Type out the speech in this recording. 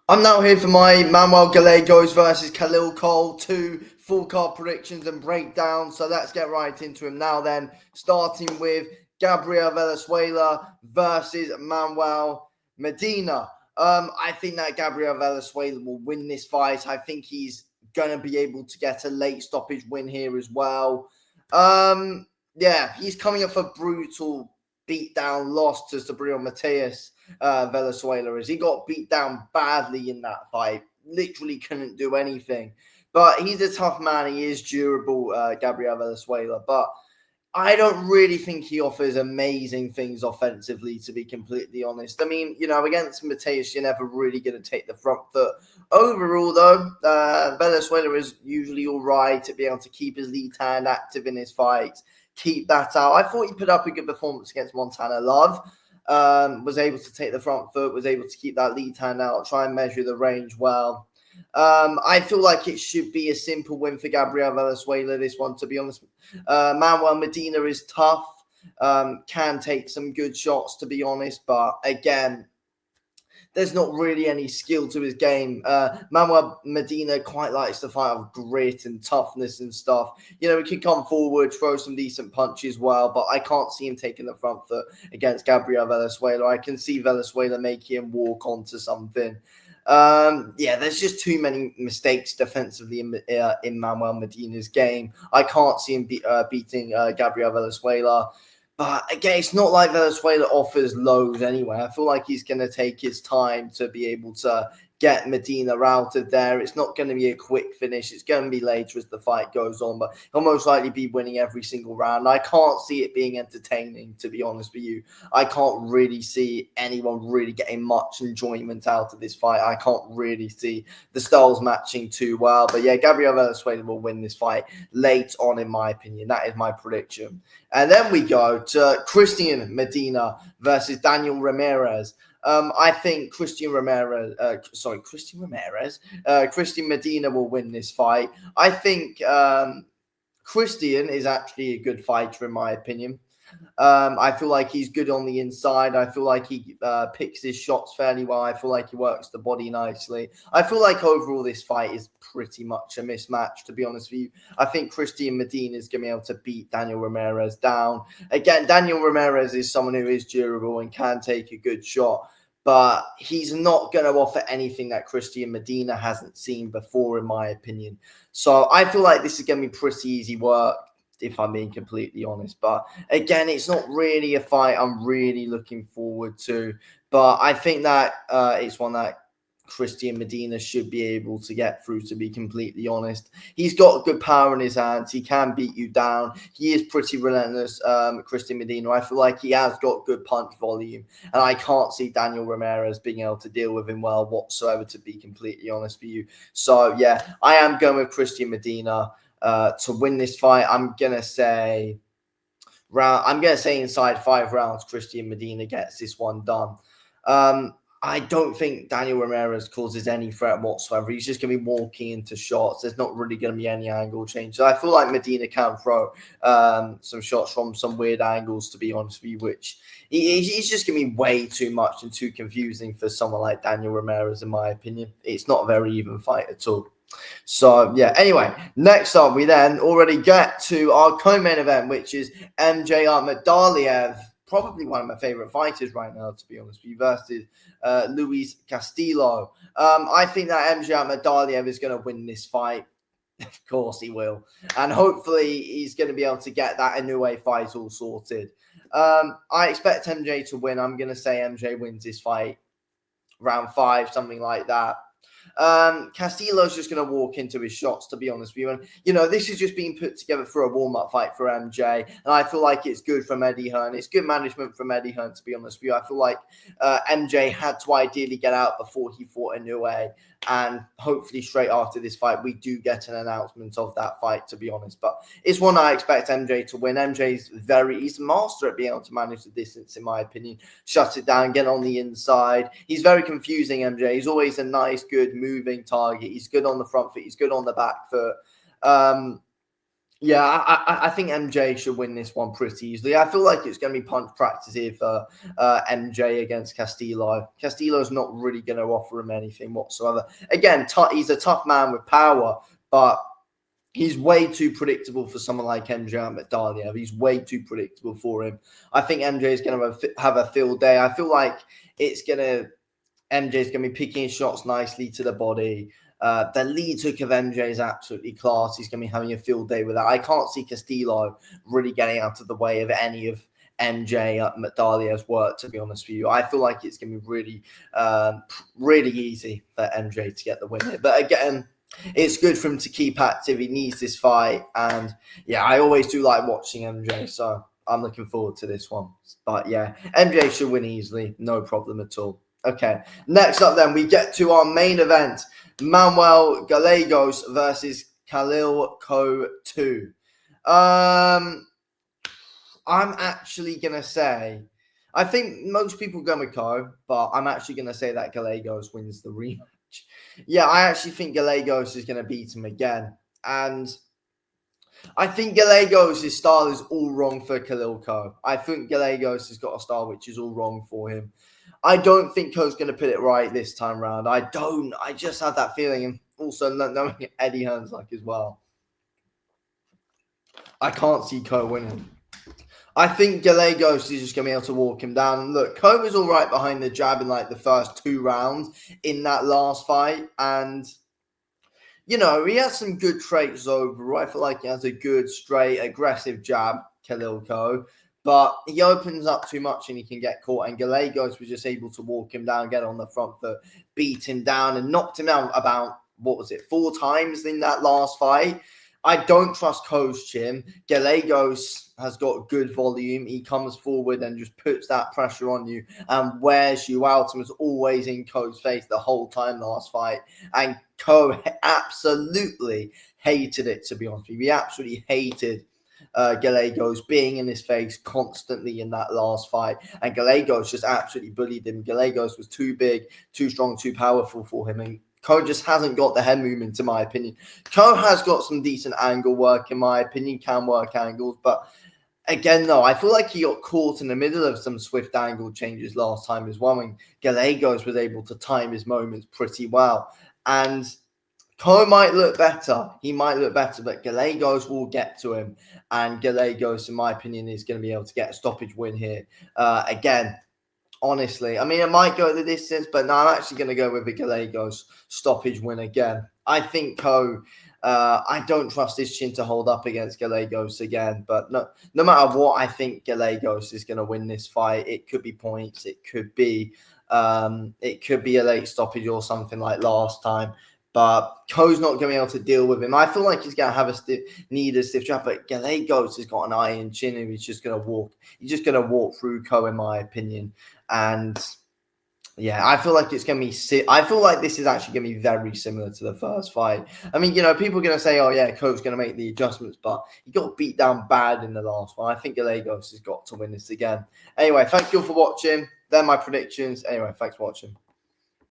I'm now here for my Manuel Gallegos versus Khalil Cole, two full card predictions and breakdowns. So let's get right into him now then, starting with Gabriel Venezuela versus Manuel Medina. I think that Gabriel Venezuela will win this fight. I think he's going to be able to get a late stoppage win here as well. Yeah, he's coming off a brutal beatdown loss to Sabrina Matias. Venezuela is. He got beat down badly in that fight. Literally couldn't do anything. But he's a tough man. He is durable, Gabriel Venezuela. But I don't really think he offers amazing things offensively, to be completely honest. I mean, against Mateus, you're never really going to take the front foot. Overall, though, Venezuela is usually all right to be able to keep his lead hand active in his fights, keep that out. I thought he put up a good performance against Montana Love. Was able to take the front foot, was able to keep that lead hand out, try and measure the range well. I feel like it should be a simple win for Gabriel Venezuela, this one, to be honest. Manuel Medina is tough, can take some good shots, to be honest, but again, there's not really any skill to his game. Manuel Medina quite likes to fight with grit and toughness and stuff. He can come forward, throw some decent punches well, but I can't see him taking the front foot against Gabriel Venezuela. I can see Venezuela making him walk onto something. There's just too many mistakes defensively in Manuel Medina's game. I can't see him beating Gabriel Venezuela. But again, it's not like Venezuela offers loads anyway. I feel like he's going to take his time to be able to get Medina out of there. It's not going to be a quick finish. It's going to be later as the fight goes on, but he'll most likely be winning every single round. I can't see it being entertaining, to be honest with you. I can't really see anyone really getting much enjoyment out of this fight. I can't really see the styles matching too well. But yeah, Gabriel Venezuela will win this fight late on, in my opinion. That is my prediction. And then we go to Christian Medina versus Daniel Ramirez. I think Christian Medina will win this fight. I think Christian is actually a good fighter, in my opinion. I feel like he's good on the inside. I feel like he picks his shots fairly well. I feel like he works the body nicely. I feel like overall this fight is pretty much a mismatch, to be honest with you. I think Christian Medina is going to be able to beat Daniel Ramirez down. Again, Daniel Ramirez is someone who is durable and can take a good shot, but he's not going to offer anything that Christian Medina hasn't seen before, in my opinion. So I feel like this is going to be pretty easy work, if I'm being completely honest. But again, it's not really a fight I'm really looking forward to. But I think that it's one that Christian Medina should be able to get through, to be completely honest. He's got good power in his hands. He can beat you down. He is pretty relentless, Christian Medina. I feel like he has got good punch volume, and I can't see Daniel Ramirez being able to deal with him well whatsoever, to be completely honest with you. So, yeah, I am going with Christian Medina to win this fight. I'm gonna say inside 5 rounds, Christian Medina gets this one done. I don't think Daniel Ramirez causes any threat whatsoever. He's just going to be walking into shots. There's not really going to be any angle change. So I feel like Medina can throw some shots from some weird angles, to be honest with you, which he's just going to be way too much and too confusing for someone like Daniel Ramirez, in my opinion. It's not a very even fight at all. So, yeah, anyway, next up, we then already get to our co-main event, which is MJ Ahmadaliev, probably one of my favorite fighters right now, to be honest with you, versus Luis Castillo. I think that MJ Ahmadaliev is going to win this fight. Of course he will. And hopefully he's going to be able to get that Inoue fight all sorted. I expect MJ to win. I'm going to say MJ wins this fight round 5, something like that. Castillo's just going to walk into his shots, to be honest with you. And, this is just being put together for a warm-up fight for MJ. And I feel like it's good from Eddie Hearn. It's good management from Eddie Hearn, to be honest with you. I feel like MJ had to ideally get out before he fought Inoue. And hopefully straight after this fight, we do get an announcement of that fight, to be honest. But it's one I expect MJ to win. He's a master at being able to manage the distance, in my opinion. Shut it down, get on the inside. He's very confusing, MJ. He's always a nice, good, moving target. He's good on the front foot. He's good on the back foot. Yeah, I think MJ should win this one pretty easily. I feel like it's going to be punch practice here for MJ against Castillo. Castillo's not really going to offer him anything whatsoever. Again, he's a tough man with power, but he's way too predictable for someone like MJ Medina. He's way too predictable for him. I think MJ is going to have a field day. I feel like MJ's going to be picking his shots nicely to the body. The lead hook of MJ is absolutely class. He's going to be having a field day with that. I can't see Castillo really getting out of the way of any of MJ Medalia's work, to be honest with you. I feel like it's going to be really easy for MJ to get the win here. But again, it's good for him to keep active. He needs this fight. And yeah, I always do like watching MJ. So I'm looking forward to this one. But yeah, MJ should win easily. No problem at all. Okay, next up then, we get to our main event. Manuel Gallegos versus Khalil Co 2. I'm actually going to say, I think most people go with Co, but I'm actually going to say that Gallegos wins the rematch. Yeah, I actually think Gallegos is going to beat him again. And I think Gallegos' style is all wrong for Khalil Co. I think Gallegos has got a style which is all wrong for him. I don't think Co's going to put it right this time round. I don't. I just have that feeling. And also knowing Eddie Hearn's like as well. I can't see Co winning. I think Gallegos is just going to be able to walk him down. And look, Co was all right behind the jab in like the first 2 rounds in that last fight. And, you know, he has some good traits overall. I feel like he has a good, straight, aggressive jab, Khalil Co. But he opens up too much and he can get caught. And Gallegos was just able to walk him down, get on the front foot, beat him down and knocked him out about, 4 times in that last fight. I don't trust Co's chin. Gallegos has got good volume. He comes forward and just puts that pressure on you and wears you out and was always in Co's face the whole time last fight. And Co absolutely hated it, to be honest with you. He absolutely hated Gallegos being in his face constantly in that last fight. And Gallegos just absolutely bullied him. Gallegos was too big, too strong, too powerful for him. And Co just hasn't got the head movement, in my opinion. Co has got some decent angle work, in my opinion, can work angles. But again, no, I feel like he got caught in the middle of some swift angle changes last time as well. When Gallegos was able to time his moments pretty well. And Co might look better. He might look better, but Gallegos will get to him. And Gallegos, in my opinion, is going to be able to get a stoppage win here. Again, honestly, I mean, it might go the distance, but no, I'm actually going to go with the Gallegos stoppage win again. I think Co, I don't trust his chin to hold up against Gallegos again, but no matter what, I think Gallegos is going to win this fight. It could be points. It could be a late stoppage or something like last time. But Co's not going to be able to deal with him. I feel like he's going to have a stiff jab, but Gallegos has got an iron chin and he's just going to walk. He's just going to walk through Co, in my opinion. And yeah, I feel like it's going to be. I feel like this is actually going to be very similar to the first fight. I mean, you know, people are going to say, "Oh yeah, Co's going to make the adjustments," but he got beat down bad in the last one. I think Gallegos has got to win this again. Anyway, thank you all for watching. They're my predictions. Anyway, thanks for watching.